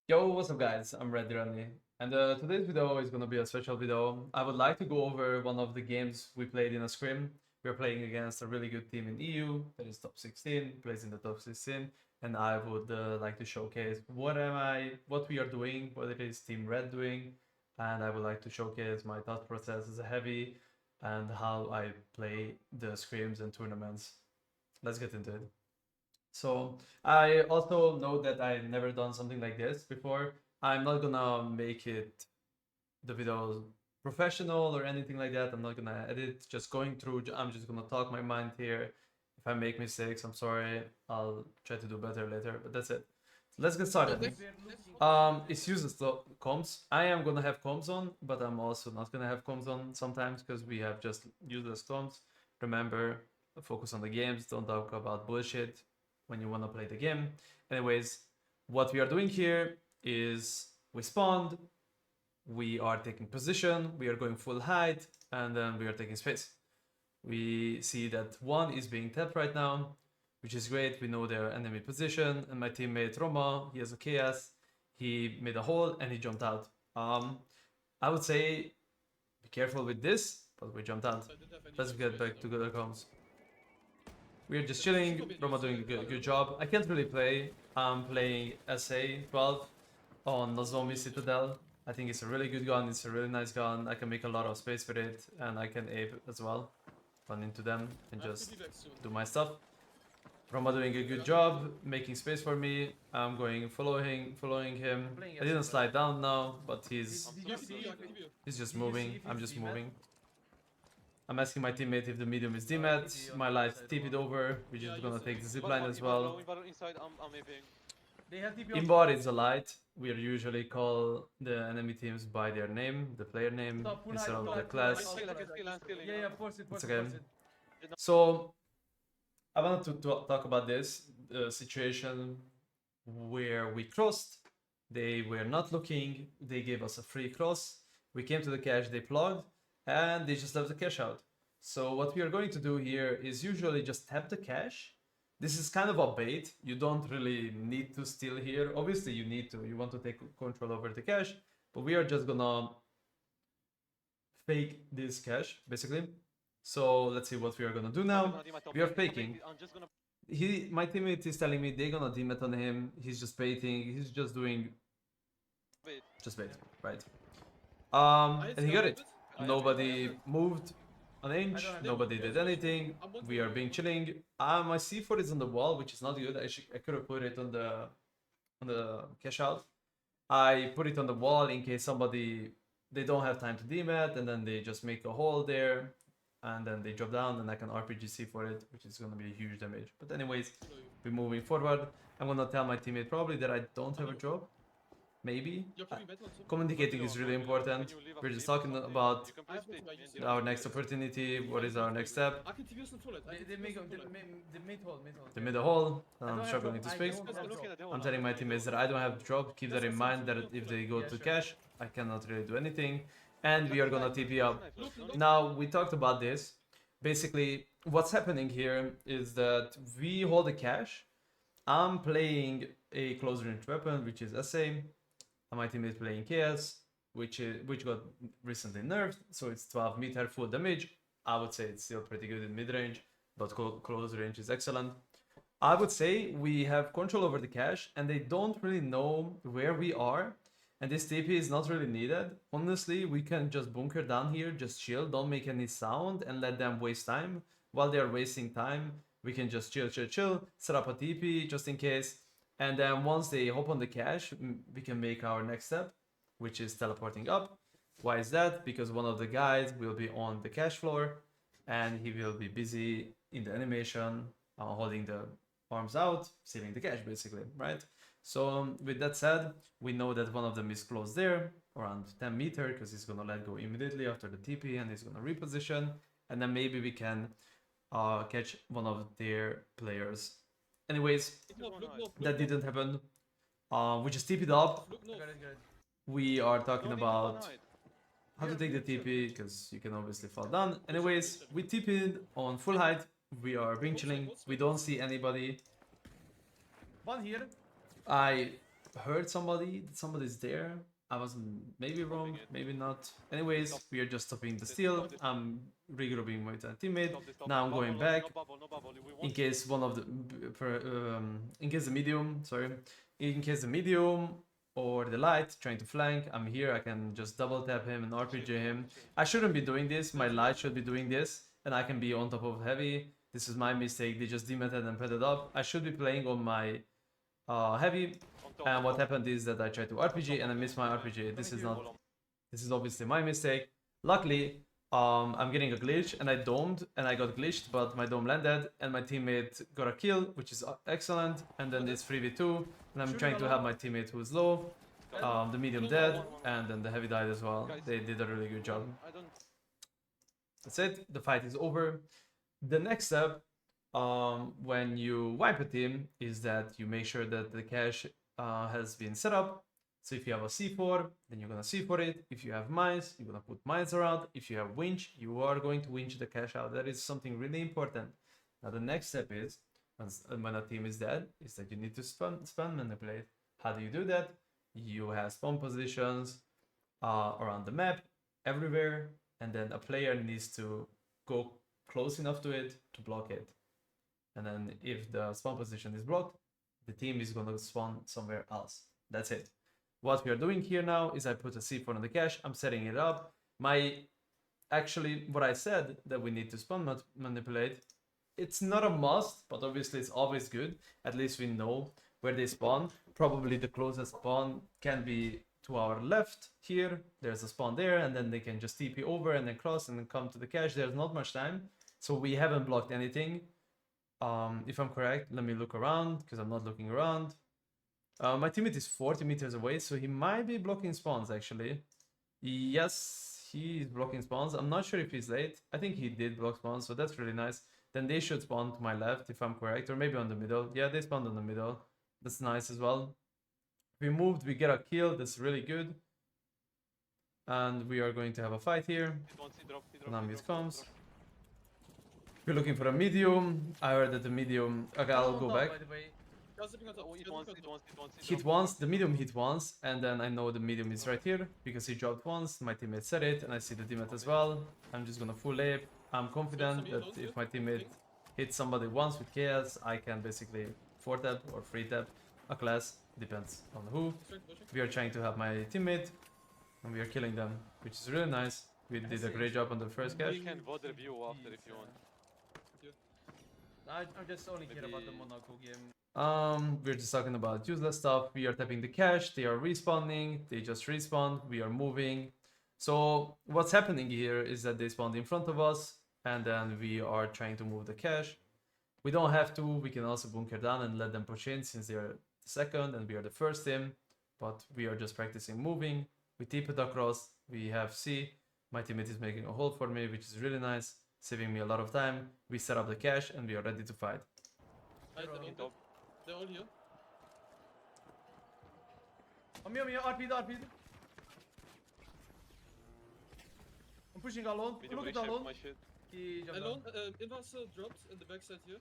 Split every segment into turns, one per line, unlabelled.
Yo, what's up guys? I'm Red Runny, and today's video is gonna be a special video. I would like to go over one of the games we played in a scrim. We're playing against a really good team in EU that is top 16, plays in the top 16, and I would like to showcase what we are doing, what it is Team Red doing, and I would like to showcase my thought process as a heavy and how I play the scrims and tournaments. Let's get into it. So I also know that I've never done something like this before. I'm not gonna make it the video professional or anything like that. I'm not gonna edit. Just going through. I'm just gonna talk my mind here. If I make mistakes, I'm sorry. I'll try to do better later. But that's it. So let's get started. It's useless comms. I am gonna have comms on, but I'm also not gonna have comms on sometimes because we have just useless comms. Remember, focus on the games. Don't talk about bullshit when you want to play the game. Anyways, what we are doing here is we spawned, we are taking position, we are going full height, and then we are taking space. We see that one is being tapped right now, which is great. We know their enemy position, and my teammate Roma, he has a chaos. He made a hole and he jumped out. I would say be careful with this, but we jumped out. Let's get back to the comms. We're just chilling. Roma doing a good job. I can't really play. I'm playing SA 12 on Nozomi Citadel. I think it's a really good gun. It's a really nice gun. I can make a lot of space with it, and I can aim as well. Run into them and just do my stuff. Roma doing a good job making space for me. I'm going following him. I didn't slide down now, but he's just moving. I'm just moving. I'm asking my teammate if the medium is demat. My light TP'd over. We're just gonna take the zipline as well. Inboard is a light. We usually call the enemy teams by their name, the player name, instead of the class.
Yeah, force it.
It's okay. So I wanted to talk about this situation where we crossed. They were not looking. They gave us a free cross. We came to the cache. They plugged, and they just left the cache out. So what we are going to do here is usually just tap the cache. This is kind of a bait. You don't really need to steal here. Obviously you need to. You want to take control over the cache, but we are just gonna fake this cache basically. So let's see what we are gonna do now. We are faking. My teammate is telling me they're gonna demat on him. He's just baiting. He's just doing just bait, right? And he got it. Nobody moved an inch. Nobody did anything. We are being chilling. My C4 is on the wall, which is not good. I could have put it on the cash out. I put it on the wall in case they don't have time to demat, and then they just make a hole there, and then they drop down, and I can RPG for it, which is gonna be a huge damage. But anyways, we're moving forward. I'm gonna tell my teammate probably that I don't have a drop. Maybe. Communicating is really important. We're just talking about our next opportunity. What is our next step? They made a hole. I'm struggling to speak. I'm telling my teammates that I don't have the drop. Keep that in mind that if they go to cash, I cannot really do anything. And we are gonna TP up. Now, we talked about this. Basically, what's happening here is that we hold the cache. I'm playing a close range weapon, which is SA. My team is playing Chaos, which got recently nerfed, so it's 12 meter full damage. I would say it's still pretty good in mid range, but close range is excellent. I would say we have control over the cache, and they don't really know where we are, and this TP is not really needed. Honestly, we can just bunker down here, just chill, don't make any sound, and let them waste time. While they're wasting time, we can just chill, set up a TP just in case. And then once they hop on the cache, we can make our next step, which is teleporting up. Why is that? Because one of the guys will be on the cache floor, and he will be busy in the animation, holding the arms out, sealing the cache basically, right? So with that said, we know that one of them is close there, around 10 meter, because he's gonna let go immediately after the TP, and he's gonna reposition, and then maybe we can catch one of their players. Anyways, that didn't happen. We just TP'd up. We are talking about how to take the TP, because you can obviously fall down. Anyways, we TP'd on full height. We are being chilling. We don't see anybody.
One here.
I heard somebody, that somebody's there. I was maybe wrong, maybe not. Anyways, we are just stopping the steal. I'm regrouping with a teammate. Now I'm going back in case one of the in case the medium, sorry, in case the medium or the light trying to flank, I'm here. I can just double tap him and RPG him. I shouldn't be doing this. My light should be doing this, and I can be on top of heavy. This is my mistake. They just dematted and padded up. I should be playing on my heavy, and what happened is that I tried to RPG and I missed my RPG. This is obviously my mistake. Luckily, I'm getting a glitch and I domed and I got glitched, but my dome landed and my teammate got a kill, which is excellent. And then it's 3v2 and I'm trying to have my teammate who's low, the medium dead, and then the heavy died as well. They did a really good job. That's it. The fight is over. The next step, when you wipe a team, is that you make sure that the cache has been set up. So if you have a C4, then you're gonna C4 it. If you have mines, you're gonna put mines around. If you have winch, you are going to winch the cache out. That is something really important. Now the next step is, when a team is dead, is that you need to spawn manipulate. How do you do that? You have spawn positions around the map, everywhere, and then a player needs to go close enough to it to block it. And then if the spawn position is blocked, the team is going to spawn somewhere else. That's it. What we are doing here now is I put a C4 on the cache. I'm setting it up. Actually, what I said that we need to spawn manipulate, it's not a must, but obviously it's always good. At least we know where they spawn. Probably the closest spawn can be to our left here. There's a spawn there, and then they can just TP over and then cross and then come to the cache. There's not much time, so we haven't blocked anything. If I'm correct, let me look around, because I'm not looking around. My teammate is 40 meters away, so he might be blocking spawns, actually. Yes, he is blocking spawns. I'm not sure if he's late. I think he did block spawns, so that's really nice. Then they should spawn to my left, if I'm correct, or maybe on the middle. Yeah, they spawned on the middle. That's nice as well. We moved, we get a kill. That's really good. And we are going to have a fight here. Nambis comes. We're looking for a medium. I heard that the medium... Okay, I'll go back. Hit once, the medium hit once, and then I know the medium is right here because he dropped once. My teammate said it, and I see the teammate as well. I'm just gonna full ape. I'm confident that if my teammate hits somebody once with chaos, I can basically 4-tap or 3-tap a class, depends on who. We are trying to have my teammate, and we are killing them, which is really nice. We did a great job on the first cache.
We can bother you after if you want.
I just only care about the Monaco game. We're just talking about useless stuff. We are tapping the cache, they are respawning, they just respawned, we are moving. So what's happening here is that they spawned in front of us, and then we are trying to move the cache. We don't have to, we can also bunker down and let them push in since they are the second and we are the first team. But we are just practicing moving. We tip it across, we have C. My teammate is making a hold for me, which is really nice, saving me a lot of time. We set up the cache and we are ready to fight.
They're all here.
On me, RP. I'm pushing alone. Look at alone.
Alone, inverse dropped in the backside here.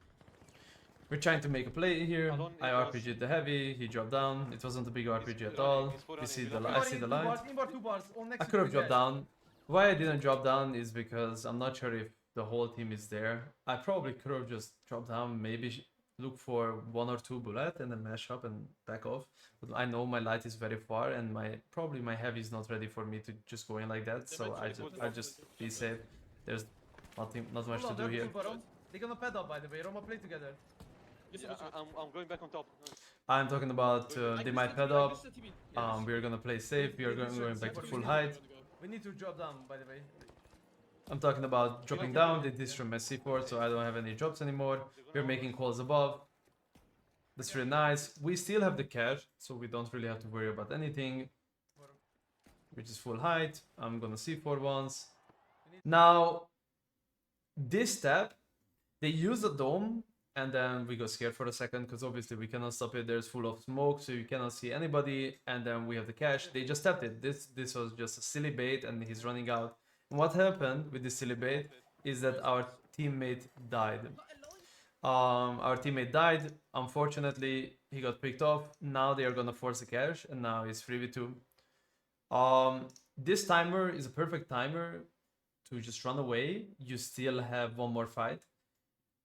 We're trying to make a play here.
Alone,
I RPG'd the heavy, he dropped down. It wasn't a big RPG at all. We see the I see the light. I could have dropped down. Why I didn't drop down is because I'm not sure if the whole team is there. I probably could have just dropped down, maybe look for 1 or 2 bullets and then mash up and back off. But I know my light is very far and probably my heavy is not ready for me to just go in like that. So I just be safe. There's not much to do here. They're gonna pad up, by the way. Roma, play together.
Yeah, I'm going back on top.
I'm talking about they might pad up. We're gonna play safe. We are going back to full height. We need to drop down, by the way. I'm talking about dropping down. They destroyed my C4, so I don't have any drops anymore. We're making calls above. That's really nice. We still have the cache, so we don't really have to worry about anything. Which is full height. I'm gonna C4 once. Now, this step, they use the dome, and then we got scared for a second because obviously we cannot stop it. There's full of smoke, so you cannot see anybody. And then we have the cache. They just tapped it. This was just a silly bait, and he's running out. And what happened with this silly bait is that our teammate died. Unfortunately, he got picked off. Now they are gonna force a cash, and now it's 3v2. This timer is a perfect timer to just run away. You still have one more fight.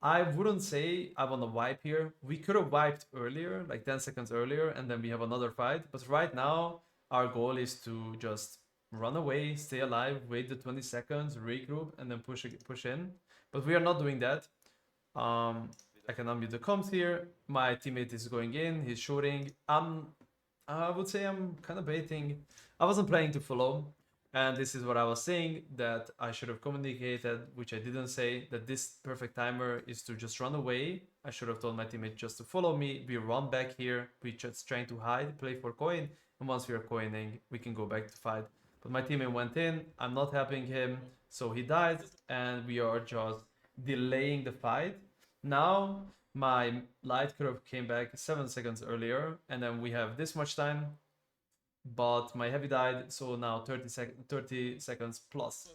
I wouldn't say I want to wipe here. We could have wiped earlier, like 10 seconds earlier, and then we have another fight. But right now, our goal is to just run away, stay alive, wait the 20 seconds, regroup, and then push in. But we are not doing that. I can unmute the comms here. My teammate is going in. He's shooting. I would say I'm kind of baiting. I wasn't planning to follow. And this is what I was saying, that I should have communicated, which I didn't say, that this perfect timer is to just run away. I should have told my teammate just to follow me. We run back here. We just trying to hide, play for coin. And once we are coining, we can go back to fight. But my teammate went in. I'm not helping him. So he died. And we are just delaying the fight. Now, my light curve came back 7 seconds earlier. And then we have this much time. But my heavy died, so now 30 seconds plus,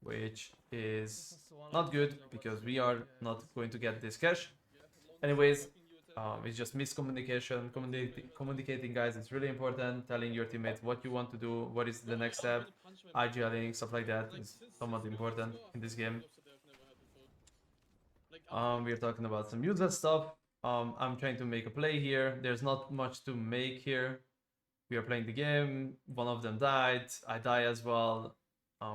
which is not good because we are not going to get this cash. Anyways, it's just miscommunication. Communicating, guys, it's really important. Telling your teammates what you want to do, what is the next step, IGLing, stuff like that is somewhat important in this game. We're talking about some useless stuff. I'm trying to make a play here. There's not much to make here. We are playing the game. One of them died. I die as well.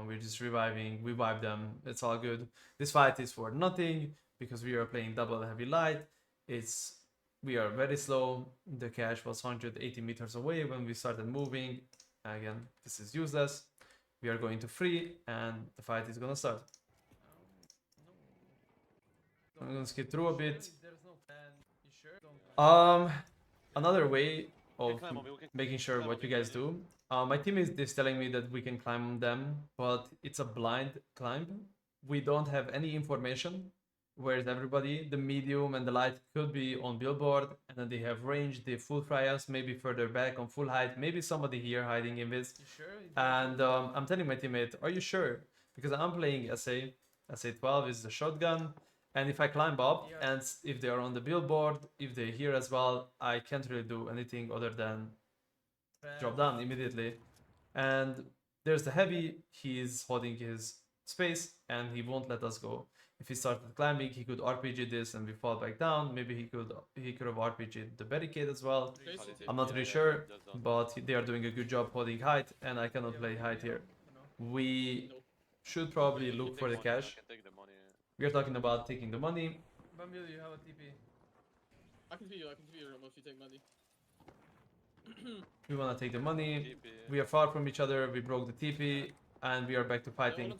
We're just reviving. We wipe them. It's all good. This fight is for nothing because we are playing double heavy light. We are very slow. The cache was 180 meters away when we started moving. Again, this is useless. We are going to free and the fight is gonna start. I'm gonna skip through a bit. Another way of making sure what you guys do. My team is telling me that we can climb them, but it's a blind climb. We don't have any information. Whereas everybody, the medium and the light could be on billboard, and then they have range, they full fry us, maybe further back on full height, maybe somebody here hiding in this. And I'm telling my teammate, are you sure? Because I'm playing SA12 is the shotgun. And if I climb up, and if they are on the billboard, if they're here as well, I can't really do anything other than drop down immediately. And there's the heavy, he's holding his space, and he won't let us go. If he started climbing, he could RPG this and we fall back down. Maybe he could have RPG'd the barricade as well. I'm not really sure, but they are doing a good job holding height, and I cannot play height here. We should probably look for the cash. We are talking about taking the money. Bambil, you have a TP.
I can see you Romo, if you take money.
We want to take the money. We are far from each other. We broke the TP, and we are back to fighting.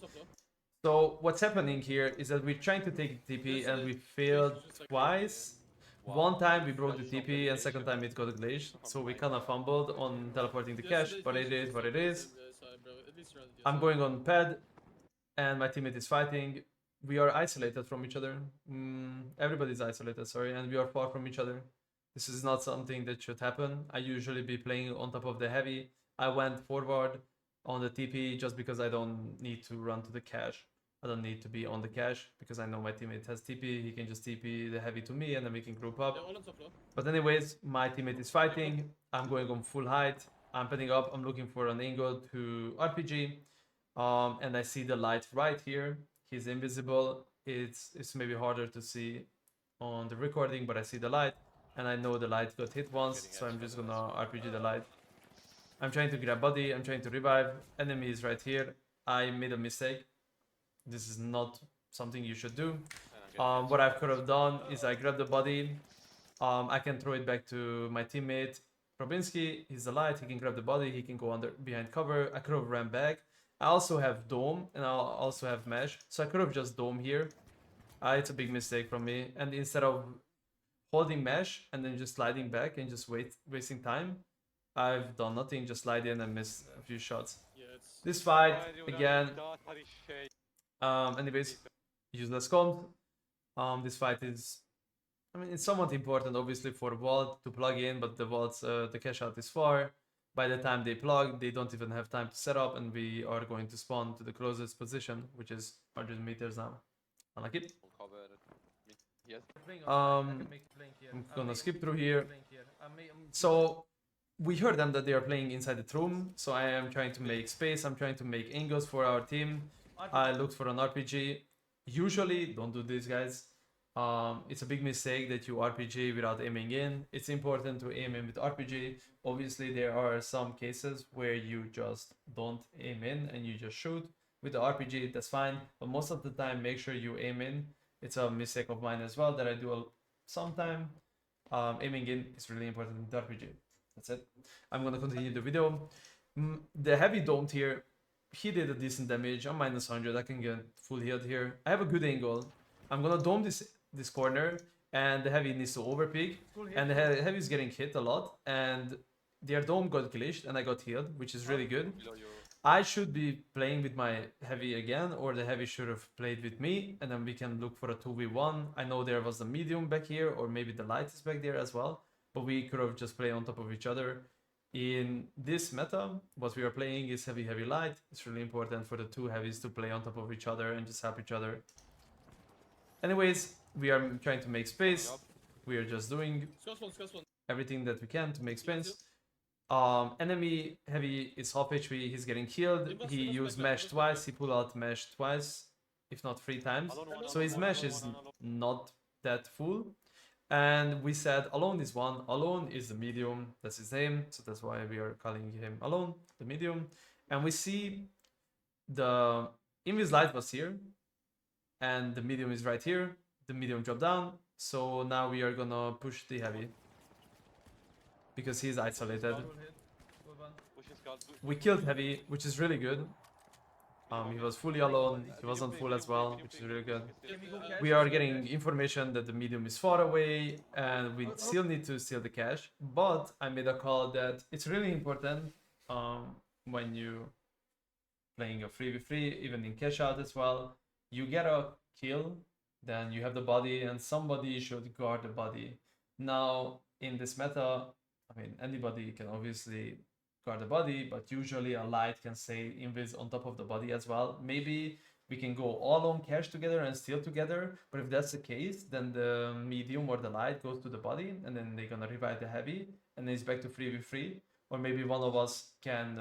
So what's happening here is that we're trying to take the TP, and we failed twice. One time we broke the TP, and second time it got glitched. So we kind of fumbled on teleporting the cash, but it is what it is. I'm going on pad, and my teammate is fighting. We are isolated from each other. Everybody's isolated, sorry, and we are far from each other. This is not something that should happen. I usually be playing on top of the heavy. I went forward on the TP just because I don't need to run to the cache. I don't need to be on the cache because I know my teammate has TP. He can just TP the heavy to me and then we can group up. But anyways, my teammate is fighting. I'm going on full height. I'm putting up. I'm looking for an angle to RPG. And I see the light right here. He's invisible. It's maybe harder to see on the recording, but I see the light. And I know the light got hit once, so I'm just gonna RPG the light. I'm trying to grab body, I'm trying to revive. Enemy is right here. I made a mistake. This is not something you should do. What I could have done is I grabbed the body. I can throw it back to my teammate. Probinski, he's the light, he can grab the body, he can go behind cover. I could have ran back. I also have dome and I also have mesh, so I could have just dome here. It's a big mistake from me, and instead of holding mesh and then just sliding back and just wasting time, I've done nothing, just slide in and miss a few shots. This fight, again, anyways, useless comp. This fight is, I mean, it's somewhat important obviously for vault to plug in, but the vault's, the cash out is far. By the time they plug, they don't even have time to set up, and we are going to spawn to the closest position, which is 100 meters now. Unlucky.
Yes.
I'm gonna skip through here. So we heard them that they are playing inside the room, so I am trying to make space. I'm trying to make angles for our team. I looked for an RPG. Usually, don't do this, guys. It's a big mistake that you RPG without aiming in. It's important to aim in with RPG. Obviously, there are some cases where you just don't aim in and you just shoot. With the RPG, that's fine, but most of the time, make sure you aim in. It's a mistake of mine as well that I do sometime. Aiming in is really important in the RPG. That's it. I'm gonna continue the video. The heavy domed here, he did a decent damage. I'm minus 100. I can get full healed here. I have a good angle. I'm gonna dome this corner, and the heavy needs to overpeak. And the heavy is getting hit a lot, and their dome got glitched, and I got healed, which is really good.
Below your...
I should be playing with my heavy again, or the heavy should have played with me, and then we can look for a 2v1. I know there was the medium back here, or maybe the light is back there as well, but we could have just played on top of each other. In this meta, what we are playing is heavy, heavy, light. It's really important for the two heavies to play on top of each other and just help each other. Anyways, we are trying to make space. We are just doing everything that we can to make space. Enemy heavy is half HP, he's getting killed. He used mesh twice, he pulled out mesh twice, if not 3 times. So his mesh is not that full. And we said alone is one, alone is the medium, that's his name, so that's why we are calling him alone, the medium. And we see the invis light was here, and the medium is right here. The medium dropped down, so now we are gonna push the heavy because he's isolated. We killed heavy, which is really good. He was fully alone, he wasn't full as well, which is really good. We are getting information that the medium is far away, and we still need to steal the cash. But I made a call that it's really important when you playing a 3v3, even in cash out as well. You get a kill, then you have the body, and somebody should guard the body. Now, in this meta, I mean, anybody can obviously guard the body, but usually a light can stay invis on top of the body as well. Maybe we can go all on cash together and steal together, but if that's the case, then the medium or the light goes to the body, and then they're gonna revive the heavy, and then it's back to 3v3. Or maybe one of us can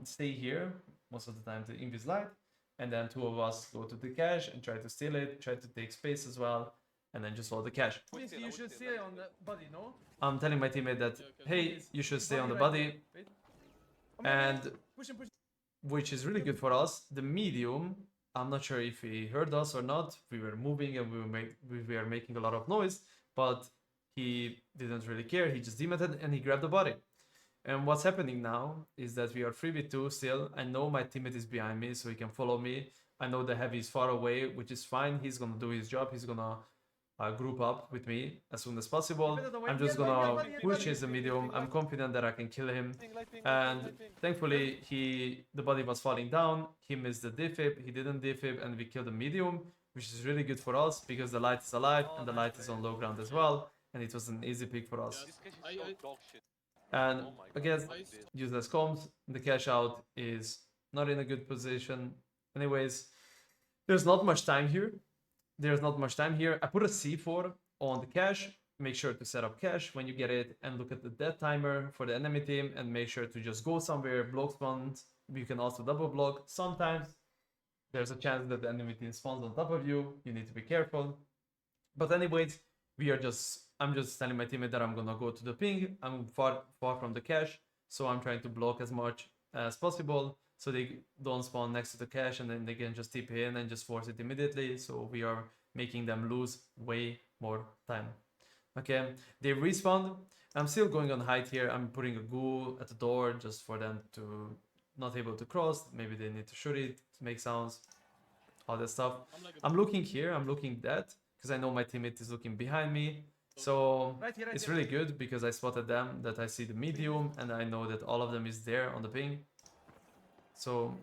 stay here, most of the time the invis light, and then 2 of us go to the cash and try to steal it, try to take space as well, and then just hold the cash.
You should stay on the body, no?
I'm telling my teammate that, hey, you should stay on the body, and which is really good for us. The medium, I'm not sure if he heard us or not. We were moving and we were making a lot of noise, but he didn't really care. He just dematted and he grabbed the body. And what's happening now is that we are 3v2 still. I know my teammate is behind me, so he can follow me. I know the heavy is far away, which is fine. He's gonna do his job. He's gonna group up with me as soon as possible. I'm just gonna push his medium. I'm confident that I can kill him. And thankfully, the body was falling down. He missed the defib. He didn't defib, and we killed the medium, which is really good for us because the light is alive and the light is on low ground as well. And it was an easy pick for us. And again, useless comms. The cash out is not in a good position. Anyways, there's not much time here. I put a C4 on the cash. Make sure to set up cash when you get it and look at the death timer for the enemy team and make sure to just go somewhere, block spawns. You can also double block. Sometimes there's a chance that the enemy team spawns on top of you. You need to be careful. But anyways, I'm just telling my teammate that I'm gonna go to the ping. I'm far from the cache, so I'm trying to block as much as possible so they don't spawn next to the cache and then they can just TP in and just force it immediately. So we are making them lose way more time. Okay, they respawned. I'm still going on height here. I'm putting a ghoul at the door just for them to not able to cross. Maybe they need to shoot it to make sounds, all that stuff. I'm looking here. I'm looking that because I know my teammate is looking behind me. So it's really good because I spotted them, that I see the medium, and I know that all of them is there on the ping. So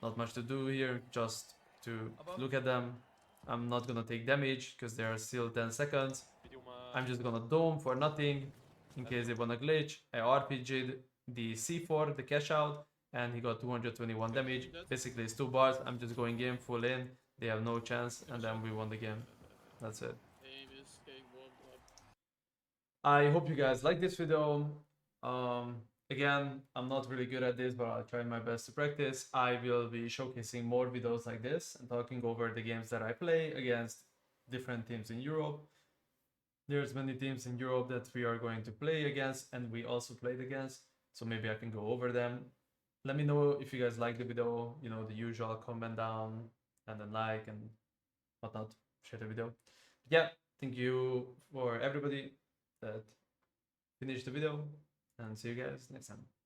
not much to do here, just to look at them. I'm not gonna take damage because there are still 10 seconds. I'm just gonna dome for nothing in case they wanna glitch. I RPG'd the C4, the cash out, and he got 221 damage. Basically it's 2 bars. I'm just going in, full in. They have no chance, and then we won the game. That's it.
Aim is getting warmed up.
I hope you guys like this video. Again, I'm not really good at this, but I'll try my best to practice. I will be showcasing more videos like this and talking over the games that I play against different teams in Europe. There's many teams in Europe that we are going to play against and we also played against, so maybe I can go over them. Let me know if you guys like the video, you know, the usual, comment down and then like and whatnot, share the video. Yeah, thank you for everybody that finished the video and see you guys next time.